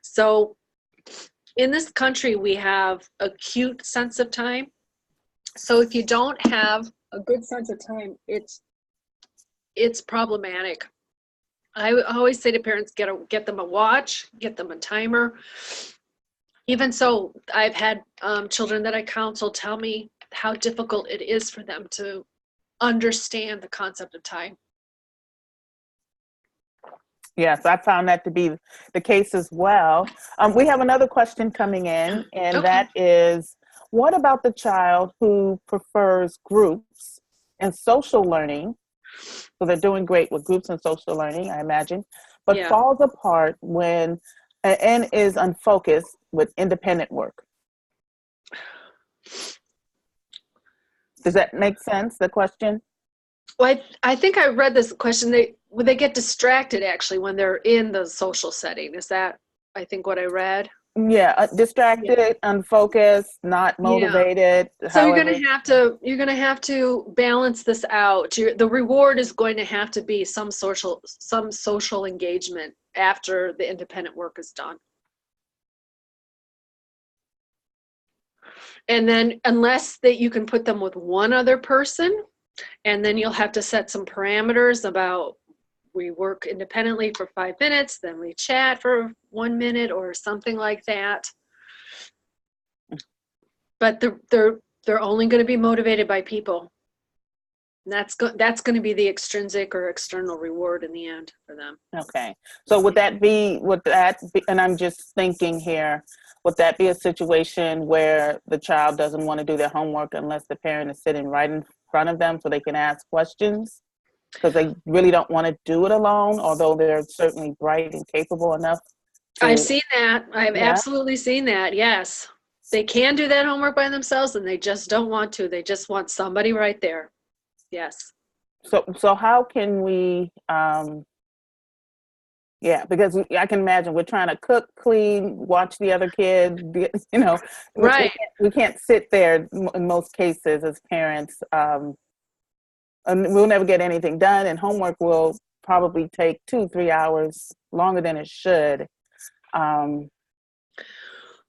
So in this country, we have acute sense of time. So if you don't have a good sense of time, it's problematic. I always say to parents, get them a watch, get them a timer. Even so, I've had children that I counsel tell me how difficult it is for them to understand the concept of time. Yes, I found that to be the case as well. We have another question coming in, and that is, what about the child who prefers groups and social learning? So they're doing great with groups and social learning, I imagine, but falls apart and is unfocused with independent work. Does that make sense, the question? Well, I think I read this question. They get distracted actually when they're in the social setting. Is that, I think, what I read? Yeah, distracted, unfocused, not motivated. So you're gonna have to balance this out. The reward is going to have to be some social engagement after the independent work is done. And then unless that you can put them with one other person, and then you'll have to set some parameters about, we work independently for 5 minutes, then we chat for 1 minute or something like that. But they're only going to be motivated by people. And that's going to be the extrinsic or external reward in the end for them. Okay. So would that be, and I'm just thinking here, would that be a situation where the child doesn't want to do their homework unless the parent is sitting right in front of them so they can ask questions? Because they really don't want to do it alone, although they're certainly bright and capable enough. I've seen that. I've absolutely seen that. Yes. They can do that homework by themselves and they just don't want to. They just want somebody right there. Yes. So how can we, because I can imagine we're trying to cook, clean, watch the other kids, Right. we can't sit there in most cases as parents, and we'll never get anything done, and homework will probably take 2-3 hours longer than it should.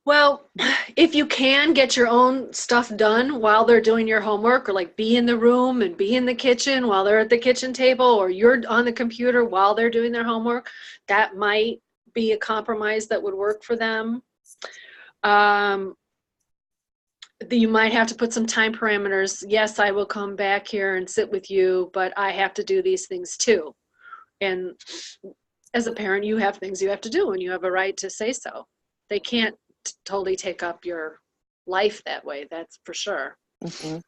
Well, if you can get your own stuff done while they're doing your homework, or like be in the room and be in the kitchen while they're at the kitchen table, or you're on the computer while they're doing their homework, that might be a compromise that would work for them. You might have to put some time parameters. Yes, I will come back here and sit with you, but I have to do these things too. And as a parent, you have things you have to do, and you have a right to say so. They can't totally take up your life that way, that's for sure. Mm-hmm.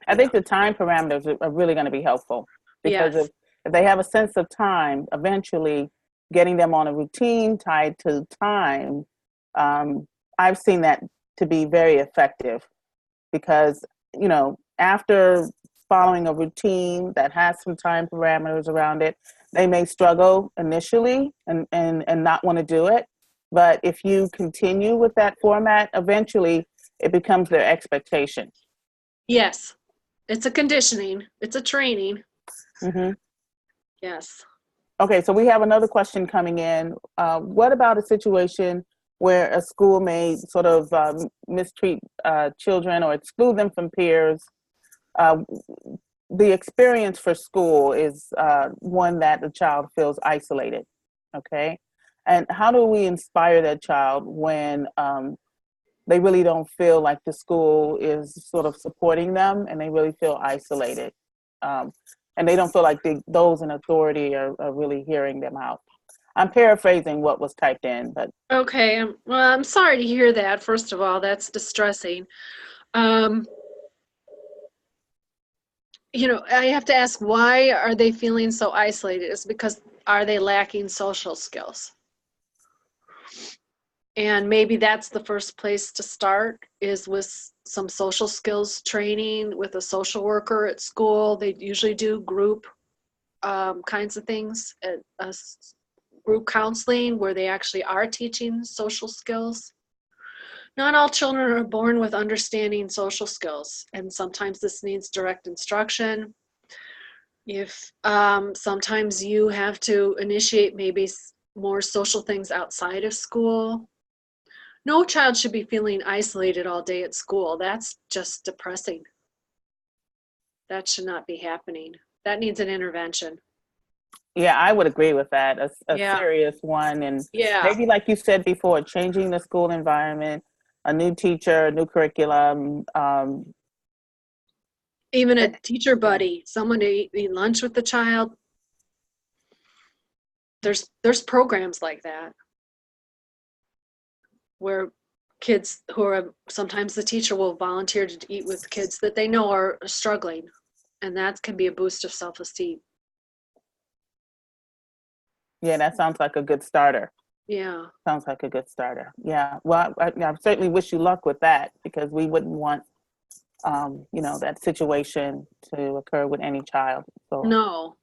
I think the time parameters are really going to be helpful, because Yes. if they have a sense of time, eventually getting them on a routine tied to time, I've seen that to be very effective, because, after following a routine that has some time parameters around it, they may struggle initially and not want to do it. But if you continue with that format, eventually it becomes their expectation. Yes. It's a conditioning. It's a training. Mm-hmm. Yes. Okay, so we have another question coming in. What about a situation where a school may sort of mistreat children or exclude them from peers? The experience for school is one that the child feels isolated, okay? And how do we inspire that child when they really don't feel like the school is sort of supporting them, and they really feel isolated? And they don't feel like those in authority are really hearing them out. I'm paraphrasing what was typed in, but. Okay. Well, I'm sorry to hear that. First of all, that's distressing. I have to ask, why are they feeling so isolated? It's because, are they lacking social skills? And maybe that's the first place to start, is with some social skills training with a social worker at school. They usually do group kinds of things, group counseling, where they actually are teaching social skills. Not all children are born with understanding social skills, and sometimes this needs direct instruction. If sometimes you have to initiate maybe more social things outside of school. No child should be feeling isolated all day at school. That's just depressing. That should not be happening. That needs an intervention. Yeah, I would agree with that. A Yeah. serious one. And Yeah. maybe, like you said before, changing the school environment, a new teacher, a new curriculum. Even a teacher buddy, someone to eat lunch with the child. There's programs like that where kids who are, sometimes the teacher will volunteer to eat with kids that they know are struggling, and that can be a boost of self-esteem. Yeah, that sounds like a good starter. Yeah. Sounds like a good starter. Yeah. Well, I certainly wish you luck with that, because we wouldn't want, that situation to occur with any child. So. No.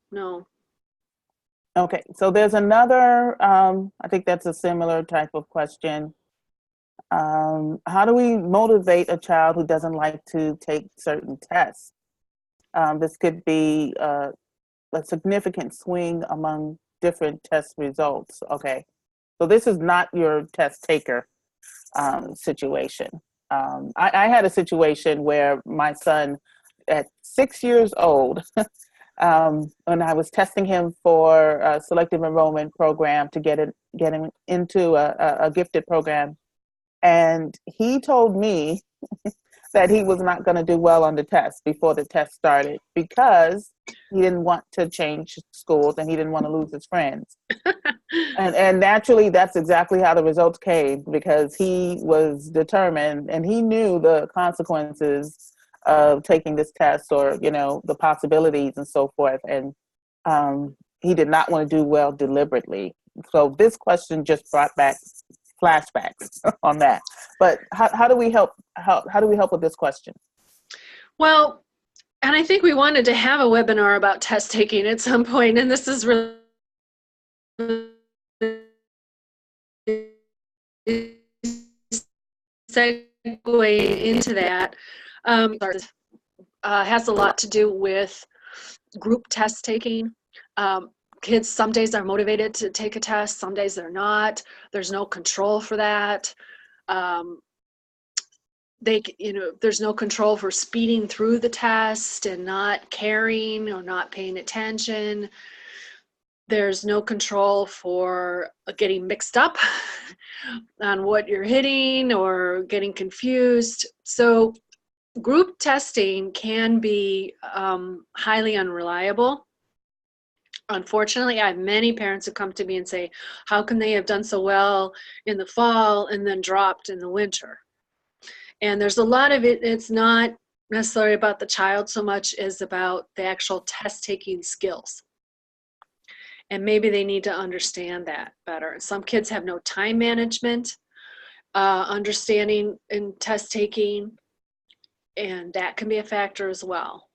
Okay. So there's another, I think that's a similar type of question. How do we motivate a child who doesn't like to take certain tests? This could be a significant swing among different test results. Okay. So this is not your test taker situation. I had a situation where my son, at 6 years old, when I was testing him for a selective enrollment program to get him into a gifted program, and he told me that he was not going to do well on the test before the test started, because he didn't want to change schools and he didn't want to lose his friends. And naturally, that's exactly how the results came, because he was determined and he knew the consequences of taking this test, or, the possibilities and so forth. And he did not want to do well deliberately. So this question just brought back flashbacks on that. But how do we help? How do we help with this question? Well, And I think we wanted to have a webinar about test taking at some point, and this is really segue into that. Has a lot to do with group test taking. Kids some days are motivated to take a test, some days they're not. There's no control for that. There's no control for speeding through the test and not caring or not paying attention. There's no control for getting mixed up on what you're hitting or getting confused. So group testing can be highly unreliable. Unfortunately, I have many parents who come to me and say, how can they have done so well in the fall and then dropped in the winter? And there's a lot of it, it's not necessarily about the child so much as about the actual test-taking skills. And maybe they need to understand that better. Some kids have no time management, understanding in test-taking, and that can be a factor as well.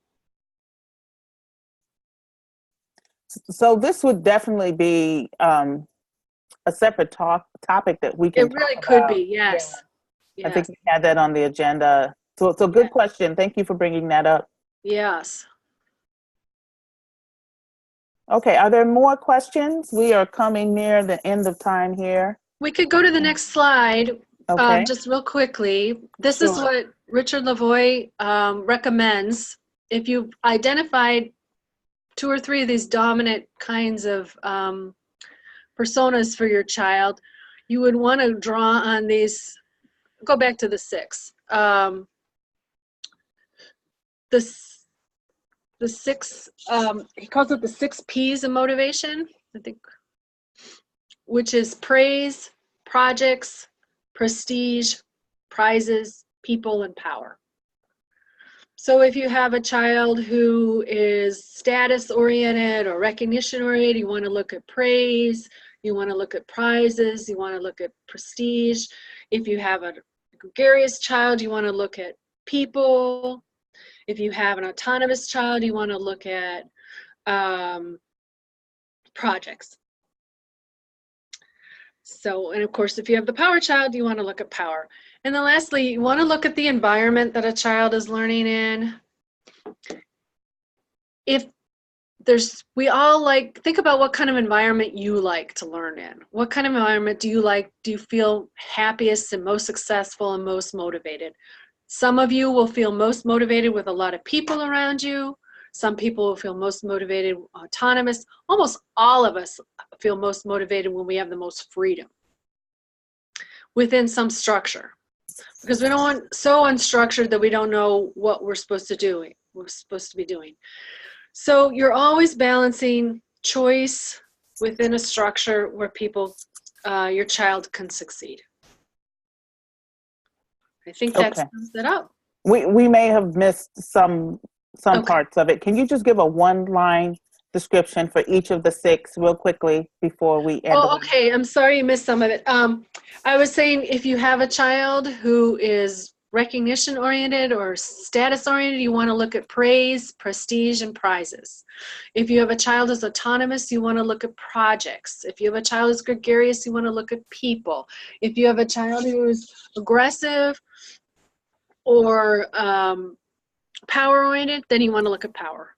So this would definitely be a separate topic that we can. It really could be, yes. Yeah. I think we had that on the agenda. So it's a good question. Thank you for bringing that up. Yes. Okay, are there more questions? We are coming near the end of time here. We could go to the next slide. Okay. Just real quickly. This is what Richard Lavoie recommends. If you've identified 2 or 3 of these dominant kinds of personas for your child, you would want to draw on these. Go back to the 6. The 6, he calls it the 6 P's of motivation, I think, which is praise, projects, prestige, prizes, people, and power. So if you have a child who is status oriented or recognition oriented, you want to look at praise, you want to look at prizes, you want to look at prestige. If you have a gregarious child, you want to look at people. If you have an autonomous child, you want to look at projects. So, and of course, if you have the power child, you want to look at power. And then lastly, you want to look at the environment that a child is learning in. If we all think about what kind of environment you like to learn in. What kind of environment do you like? Do you feel happiest and most successful and most motivated? Some of you will feel most motivated with a lot of people around you. Some people will feel most motivated, autonomous. Almost all of us feel most motivated when we have the most freedom within some structure. Because we don't want so unstructured that we don't know what we're supposed to do. We're supposed to be doing. So you're always balancing choice within a structure where your child can succeed. I think that sums it up. We may have missed some parts of it. Can you just give a 1-line description for each of the 6 real quickly before we end? Oh, okay. I'm sorry you missed some of it. I was saying if you have a child who is recognition oriented or status oriented, you want to look at praise, prestige, and prizes. If you have a child who's autonomous, you want to look at projects. If you have a child who's gregarious, you want to look at people. If you have a child who's aggressive or power oriented, then you want to look at power.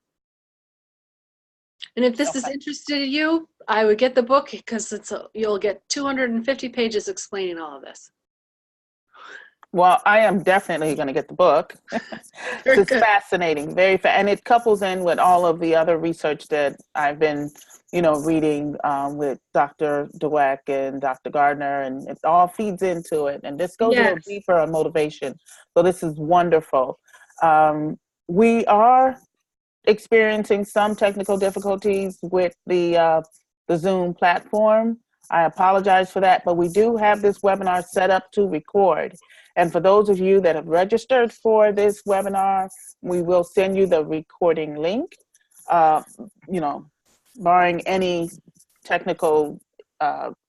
And if this is interested in you, I would get the book because you'll get 250 pages explaining all of this. Well, I am definitely going to get the book. It's fascinating, and it couples in with all of the other research that I've been, reading with Dr. Dweck and Dr. Gardner, and it all feeds into it. And this goes a little deeper on motivation. So this is wonderful. We are experiencing some technical difficulties with the Zoom platform. I apologize for that, but we do have this webinar set up to record. And for those of you that have registered for this webinar, we will send you the recording link. Barring any technical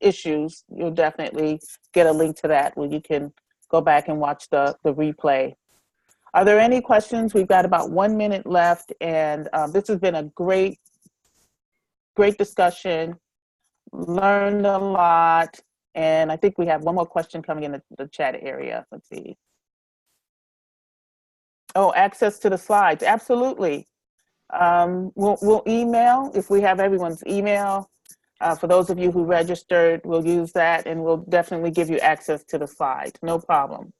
issues, you'll definitely get a link to that where you can go back and watch the replay. Are there any questions? We've got about 1 minute left, and this has been a great discussion. Learned a lot, and I think we have one more question coming in the chat area. Let's see. Oh, access to the slides. Absolutely. We'll email if we have everyone's email. For those of you who registered, we'll use that, and we'll definitely give you access to the slides. No problem.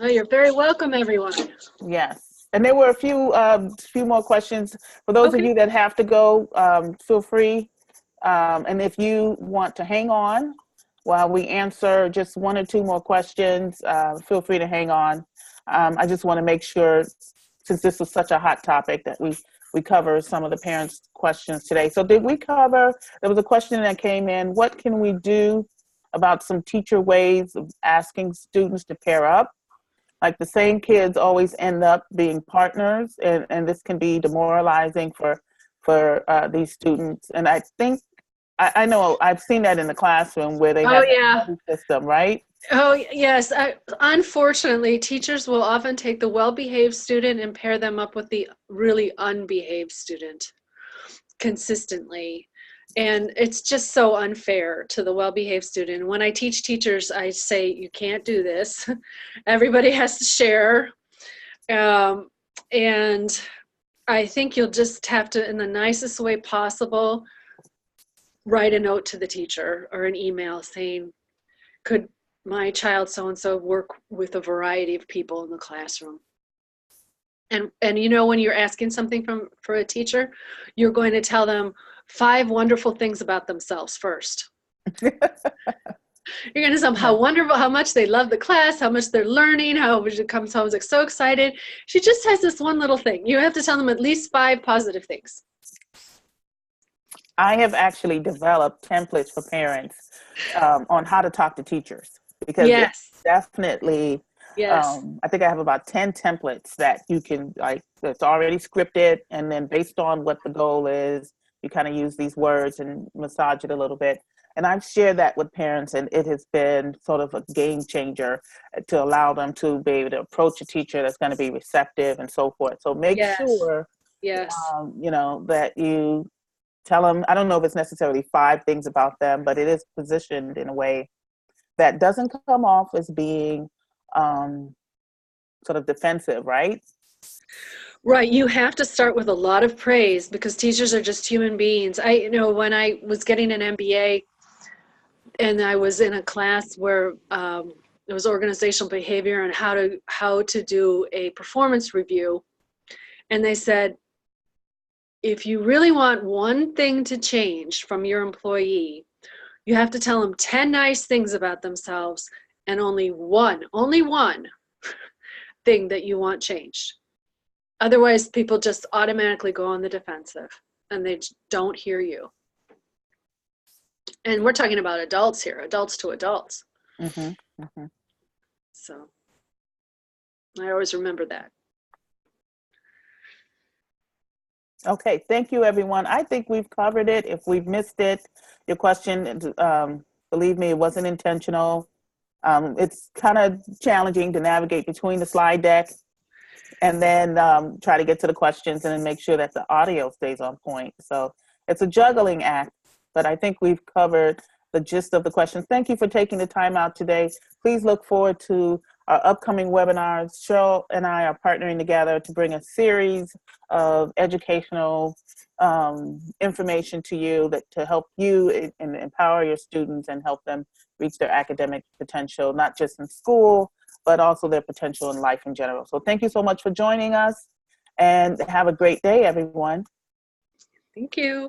Oh, you're very welcome, everyone. Yes. And there were a few more questions. For those of you that have to go, feel free. And if you want to hang on while we answer just 1 or 2 more questions, feel free to hang on. I just want to make sure, since this was such a hot topic, that we cover some of the parents' questions today. So did we cover, there was a question that came in, what can we do about some teacher ways of asking students to pair up? Like the same kids always end up being partners, and this can be demoralizing for these students. And I think, I know I've seen that in the classroom where they have a buddy system, right? Oh, yes. Unfortunately, teachers will often take the well-behaved student and pair them up with the really unbehaved student consistently. And it's just so unfair to the well-behaved student. When I teach teachers, I say, you can't do this. Everybody has to share. And I think you'll just have to, in the nicest way possible, write a note to the teacher or an email saying, could my child so-and-so work with a variety of people in the classroom? And you know, when you're asking something for a teacher, you're going to tell them 5 wonderful things about themselves first. You're going to tell them how wonderful, how much they love the class, how much they're learning, how she comes home like so excited. She just has this one little thing. You have to tell them at least 5 positive things. I have actually developed templates for parents on how to talk to teachers, because it's definitely, I think I have about 10 templates that you can, like, it's already scripted, and then based on what the goal is, you kind of use these words and massage it a little bit. And I've shared that with parents, and it has been sort of a game changer to allow them to be able to approach a teacher that's going to be receptive and so forth. So make sure, you know, that you tell them, I don't know if it's necessarily 5 things about them, but it is positioned in a way that doesn't come off as being sort of defensive, right? Right. You have to start with a lot of praise, because teachers are just human beings. You know, when I was getting an MBA and I was in a class where it was organizational behavior and how to do a performance review. And they said, if you really want one thing to change from your employee, you have to tell them 10 nice things about themselves and only one thing that you want changed. Otherwise, people just automatically go on the defensive and they don't hear you. And we're talking about adults here, adults to adults. So I always remember that. Okay, thank you, everyone. I think we've covered it. If we've missed it, your question, believe me, it wasn't intentional. It's kind of challenging to navigate between the slide deck and then try to get to the questions and then make sure that the audio stays on point. So it's a juggling act, but I think we've covered the gist of the questions. Thank you for taking the time out today. Please look forward to our upcoming webinars. Cheryl and I are partnering together to bring a series of educational information to you to help you and empower your students and help them reach their academic potential, not just in school, but also their potential in life in general. So thank you so much for joining us, and have a great day, everyone. Thank you.